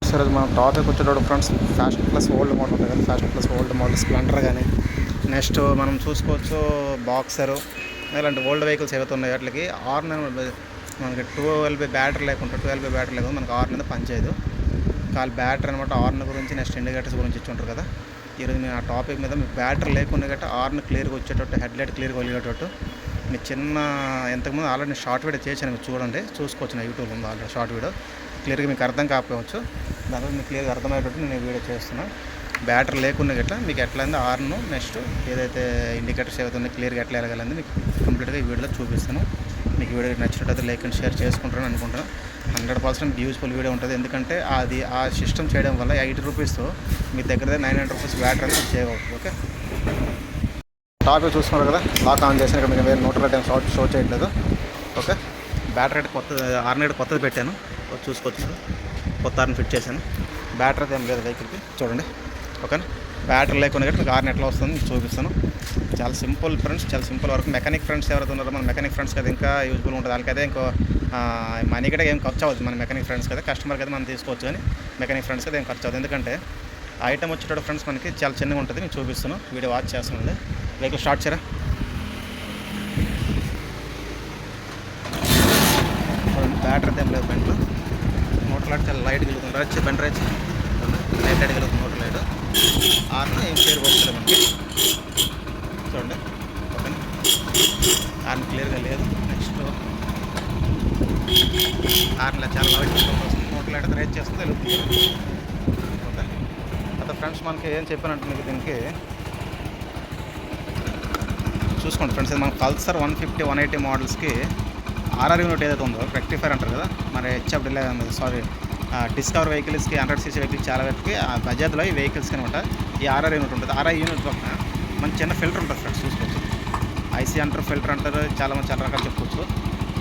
Friends ఈరోజు మనం topic వచ్చేటప్పుడు friends fashion plus old model ఉంటుంది కదా, fashion plus old model Splendor కానీ నెక్స్ట్ మనం చూసుకోవచ్చు బాక్సరు ఇలాంటి ఓల్డ్ వెహికల్స్ ఏవైతే ఉన్నాయో వాటికి ఆర్న్ మనకి 12 బ్యాటరీ లేకుండా మనకి ఆర్న్ అనేది పనిచేయదు. కాల్ బ్యాటరీ అనమాట. ఆర్న్ గురించి నెక్స్ట్ ఇండికేటర్స్ గురించి ఇచ్చి ఉంటారు కదా. ఈరోజు నేను ఆ టాపిక్ మీద మీకు బ్యాటరీ లేకుండా గట్రా ఆర్న్ క్లియర్గా వచ్చేటట్టు, హెడ్లైట్ క్లియర్గా వెలిగేటట్టు మీకు చిన్న ఇంతకుముందు ఆల్రెడీ నేను షార్ట్ వీడియో చేశాను, మీరు చూడండి, చూసుకోవచ్చు. నా యూట్యూబ్ ఉంది ఆల్రెడీ షార్ట్ వీడియో. క్లియర్గా మీకు అర్థం కాకపోవచ్చు, దానివల్ల మీకు క్లియర్గా అర్థమయ్యేటట్టు నేను వీడియో చేస్తున్నాను. బ్యాటరీ లేకుండా గట్లా మీకు ఎట్లా అయింది ఆర్న్ నెక్స్ట్ ఏదైతే ఇండికేటర్స్ ఏవైతే ఉన్నాయో క్లియర్గా ఎట్లా వెళ్ళగలండి మీకు కంప్లీట్గా ఈ వీడియోలో చూపిస్తాను. మీకు వీడియో నచ్చినట్టయితే లైక్ అండ్ షేర్ చేసుకుంటారని అనుకుంటున్నాను. 100% యూజ్ఫుల్ వీడియో ఉంటుంది. ఎందుకంటే అది ఆ సిస్టమ్ చేయడం వల్ల 80 రూపీస్తో మీ దగ్గర 900 రూపీస్ బ్యాటరీ అనేది చేయవచ్చు. ఓకే, టాపిక్ చూసుకున్నారు కదా, లాక్ ఆన్ చేసిన ఇక్కడ మీకు వేరే నోట్ రేట్ షో చేయట్లేదు. ఓకే, బ్యాటరీ అయితే ఆర్న్ అయితే కొత్తది పెట్టాను, చూసుకోవచ్చు. కొత్త ఆర్న్ ఫిట్ చేశాను. బ్యాటరీ అయితే ఏం లేదు వెహికల్కి, చూడండి. ఓకేనా, బ్యాటరీ లేకుండా మీకు ఆర్న్ ఎట్లా వస్తుంది చూపిస్తాను. చాలా సింపుల్ ఫ్రెండ్స్, చాలా సింపుల్ వర్క్. మెకానిక్ ఫ్రెండ్స్ ఎవరైతే ఉన్నారో మన మెకానిక్ ఫ్రెండ్స్కి అది ఇంకా యూజ్ఫుల్ ఉంటుంది. వాళ్ళకైతే ఇంకో మనీ కూడా ఏం ఖర్చు అవ్వదు. మన మెకానిక్ ఫ్రెండ్స్కి అయితే కస్టమర్కి అయితే మనం తీసుకోవచ్చు, కానీ మెకానిక్ ఫ్రెండ్స్కి అయితే ఏం ఖర్చు అవ్వదు. ఎందుకంటే ఐటమ్ వచ్చేటప్పుడు ఫ్రెండ్స్ మనకి చాలా చిన్నగా ఉంటుంది. నేను చూపిస్తాను, వీడియో వాచ్ చేస్తున్నాను. వెహికల్ స్టార్ట్ చేయరా. బ్యాటరీ అయితే ఏం లేదు. బెంట్లో మోటార్ లైట్ చాలా లైట్ వెలుగుతుంది. వచ్చి బెంటర్ వచ్చి లైట్ వెలుగుతుంది మోటార్ లైట్. ఆర్న్ ఏం క్లియర్గా వస్తుంది మనకి, చూడండి. ఓకే, ఆర్న్ క్లియర్గా లేదు. నెక్స్ట్ ఆర్న్లో చాలా లైట్ వస్తుంది. మోటార్ లైట్ రైజ్ చేస్తుంది, వెలుగుతుంది. ఓకే, అయితే ఫ్రెండ్స్ మనకి ఏం చెప్పానంటే మీకు దీనికి చూసుకోండి ఫ్రెండ్స్. ఇది మన పల్సర్ 150, 180 మోడల్స్కి ఆర్ఆర్ యూనిట్ ఏదైతే ఉందో రెక్టిఫైర్ అంటారు కదా, మరి డిస్కవర్ వెహికల్స్కి 100cc వెహికల్స్ చాలా వరకు బజాజ్లో ఈ వెహికల్స్కి అనమాట ఈ ఆర్ఆర్ యూనిట్ ఉంటుంది. ఆర్ఆర్ యూనిట్ పక్కన మన చిన్న ఫిల్టర్ ఉంటుంది ఫ్రెండ్స్, చూసుకోవచ్చు. ఐసీ అంటారు, ఫిల్టర్ అంటారు, చాలా రకాలు చెప్పుకోవచ్చు.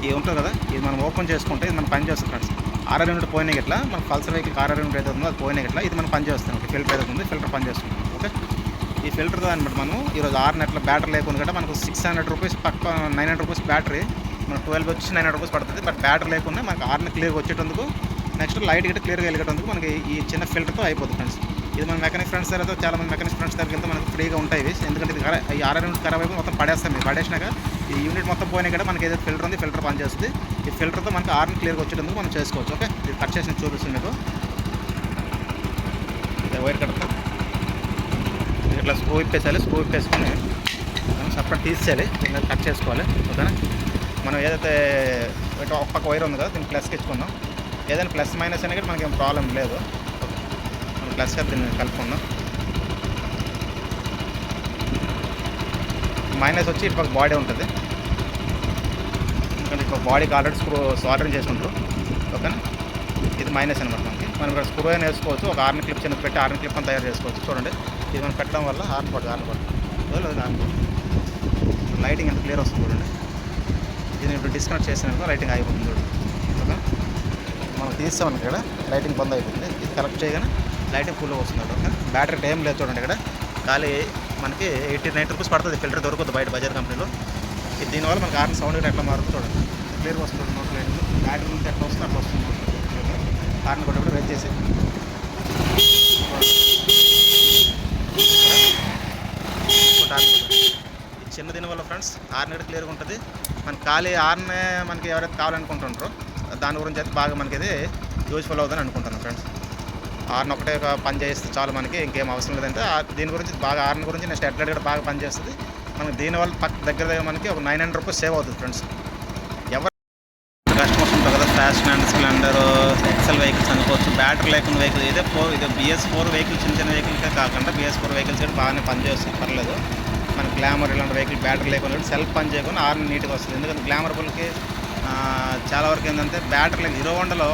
ఇది ఉంటుంది కదా, ఇది మనం ఓపెన్ చేసుకుంటే ఇది మనం పని చేస్తుంది ఫ్రెండ్స్. ఆర్ఆర్ యూనిట్ పోయినాయి ఇట్లా మన పల్సర్ వెహికల్కి ఆర్ఆర్ యూనిట్ ఏదైతే ఉందో అది పోయినాయి ఇట్లా ఇది మనం పని చేస్తున్నాం. ఫిల్టర్ ఏదైతే ఉంది ఫిల్టర్ పని చేస్తుంది. ఓకే, ఈ ఫిల్టర్తో అనమాట మనం ఈరోజు ఆర్న్ ఎట్లా బ్యాటరీ లేకుండా కూడా మనకు 600 రూపీస్ పక్క 900 రూపీస్ బ్యాటరీ మనకు 12 వచ్చి 900 రూపీస్ పడుతుంది. బట్ బ్యాటరీ లేకుండా మనకు ఆర్న్ క్లియర్గా వచ్చేటందుకు నెక్స్ట్ లైట్ గిట్ట క్లియర్గా వెళ్ళేటందుకు మనకి ఈ చిన్న ఫిల్టర్తో అయిపోతుంది ఫ్రెండ్స్. ఇది మన మెకానిక్ ఫ్రెండ్స్ దగ్గర చాలా మంది మెకానిక్ ఫ్రెండ్స్ దగ్గరికి వెళ్తే మనకు ఫ్రీగా ఉంటాయి. ఎందుకంటే ఇది ఈ ఆర్ఆర్ యూనిట్ ఖరాబ్ అయిపోయి మొత్తం పడేస్తాం. మీరు పడేసినాక ఈ యూనిట్ మొత్తం పోయినా కూడా మనకి ఏదైతే ఫిల్టర్ ఉంది ఫిల్టర్ పనిచేస్తుంది. ఈ ఫిల్టర్తో మనకి ఆర్న్ క్లియర్గా వచ్చేటందుకు మనం చేసుకోవచ్చు. ఓకే, ఇది కట్ చేసి చూపిస్తుంది మీకు. వైట్ కట్ట ఇట్లా స్క్రూ ఇప్పేసాలి. స్క్రూ ఇప్పేసుకొని మనం సపరేట్ తీసేయాలి, దీన్ని కట్ చేసుకోవాలి. ఓకేనా, మనం ఏదైతే ఒక పక్క వైర్ ఉంది కదా దీన్ని ప్లస్కి ఇచ్చుకుందాం. ఏదైనా ప్లస్ మైనస్ అయినా కూడా మనకి ఏం ప్రాబ్లం లేదు. మనం ప్లస్గా దీన్ని కలుపుకుందాం. మైనస్ వచ్చి ఇటు పక్క బాడీ ఉంటుంది, ఎందుకంటే ఇప్పుడు బాడీకి ఆల్రెడీ స్క్రూ సాల్డరింగ్ చేసుకుంటారు. ఓకేనా, ఇది మైనస్ అనమాట. మనం ఇక్కడ స్క్రూ అయినా వేసుకోవచ్చు. ఒక ఆర్న్ క్లిప్ చిన్న పెట్టి ఆర్న్ క్లిప్ అని తయారు చేసుకోవచ్చు. చూడండి, ఇది మనం పెట్టడం వల్ల ఆర్న్ పడుతుంది. లైటింగ్ ఎంత క్లియర్ వస్తుంది చూడండి. ఇది ఇప్పుడు డిస్కనెక్ట్ చేసినాక లైటింగ్ అయిపోతుంది చూడండి. ఓకే, మనం తీస్తామని ఇక్కడ లైటింగ్ బంద్ అయిపోతుంది. ఇది కరెక్ట్ చేయగానే లైటింగ్ ఫుల్గా వస్తుంది. ఓకే, బ్యాటరీ టైం లేదు చూడండి. ఇక్కడ ఖాళీ మనకి 89 రూపీస్ పడుతుంది. ఫిల్టర్ దొరుకుతుంది బయట బజాజ్ కంపెనీలో. ఇది దీనివల్ల మనకి ఆర్న్ సౌండ్ ఎట్లా మారుతుంది చూడండి. క్లియర్గా వస్తుంది. నోట్ లైటింగ్ బ్యాటరీ నుంచి ఎట్లా వస్తుంది అట్లా వస్తుంది. ఆర్న్ కొట్టేప్పుడు వెయిట్ చేసి చిన్న దీని వల్ల ఫ్రెండ్స్ ఆర్న్ అయితే క్లియర్గా ఉంటుంది. మనకి ఖాళీ ఆర్న్ మనకి ఎవరైతే కావాలనుకుంటుంటారో దాని గురించి అయితే బాగా మనకి ఇది యూజ్ఫుల్ అవుతుందని అనుకుంటున్నాను ఫ్రెండ్స్. ఆర్న్ ఒకటే పని చేస్తే చాలు, మనకి ఇంకేం అవసరం లేదంటే దీని గురించి బాగా ఆర్న్ గురించి నెక్స్ట్ హెడ్లైట్ కూడా బాగా పనిచేస్తుంది. మనకి దీనివల్ల దగ్గర మనకి ఒక 900 రూపీస్ సేవ్ అవుతుంది ఫ్రెండ్స్. ఎవరు కస్టమర్స్ ఉంటారు కదా, fashion and Splendor Excel vehicles అనుకోవచ్చు. బ్యాటరీ లేకుండా వెహికల్ ఇది BS4 వెహికల్ చిన్న వెహికల్కే కాకుండా BS4 వెహికల్స్ కూడా బాగానే పనిచేస్తుంది, పర్లేదు. మన గ్లామర్ ఇలాంటి వెహికల్ బ్యాటరీ లేకుండా సెల్ఫ్ పని చేయకుండా ఆర్న్ నీట్గా వస్తుంది. ఎందుకంటే గ్లామర్బుల్కి చాలా వరకు ఏంటంటే బ్యాటరీ లేదు. హీరో హోండాలో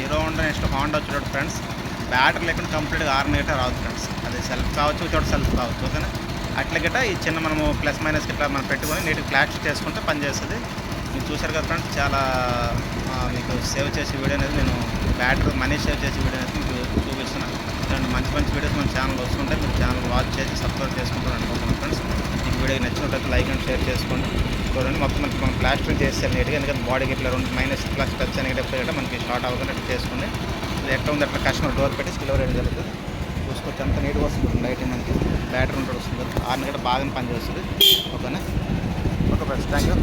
హీరో హోండా నెక్స్ట్ హోండా వచ్చేటప్పుడు ఫ్రెండ్స్ బ్యాటరీ లేకుండా కంప్లీట్గా ఆర్న్ అయితే రాదు ఫ్రెండ్స్. అది సెల్ఫ్ కావచ్చు, చోట సెల్ఫ్ కావచ్చు. ఓకేనా, అట్లా గిట్ట ఈ చిన్న మనము ప్లస్ మైనస్ గిట్లా మనం పెట్టుకొని నీట్గా ఫ్లాట్ చేసుకుంటే పనిచేస్తుంది. మీరు చూసారు కదా ఫ్రెండ్స్, చాలా మీకు సేవ్ చేసే వీడియో అనేది నేను బ్యాటరీ మనీ సేవ్ చేసే వీడియో అనేది మీకు చూపిస్తున్నాను. ఇలాంటి మంచి వీడియోస్ మన ఛానల్ వస్తుంటే మీరు ఛానల్ వాచ్ చేసి సబ్స్క్రైబ్ చేసుకుంటారు అనుకుంటున్నాను ఫ్రెండ్స్. మీకు వీడియో నచ్చినట్లయితే లైక్ అండ్ షేర్ చేసుకోండి. చూడండి, మొత్తం మనకి మనం ప్లాస్టరింగ్ చేసేయాలి నీట్గా. ఎందుకంటే బాడీకి ఇట్లా 2 మైనస్ ప్లస్ టచ్ అనేది ఎప్పుడు మనకి షార్ట్ అవ్వకుండా చేసుకోండి. ఎట్లా ఉంది అట్లా కస్టమర్ డోర్ పెట్టి డెలివరీ చేయడం జరుగుతుంది. చూసుకోవచ్చు ఎంత నీట్గా వస్తుంది లైటింగ్ మనకి, బ్యాటరీ ఉంటుంది వస్తుంది, ఆర్న్ కూడా బాగా పనిచేస్తుంది. ఓకేనా, ఓకే ఫ్రెండ్స్, థ్యాంక్ యూ.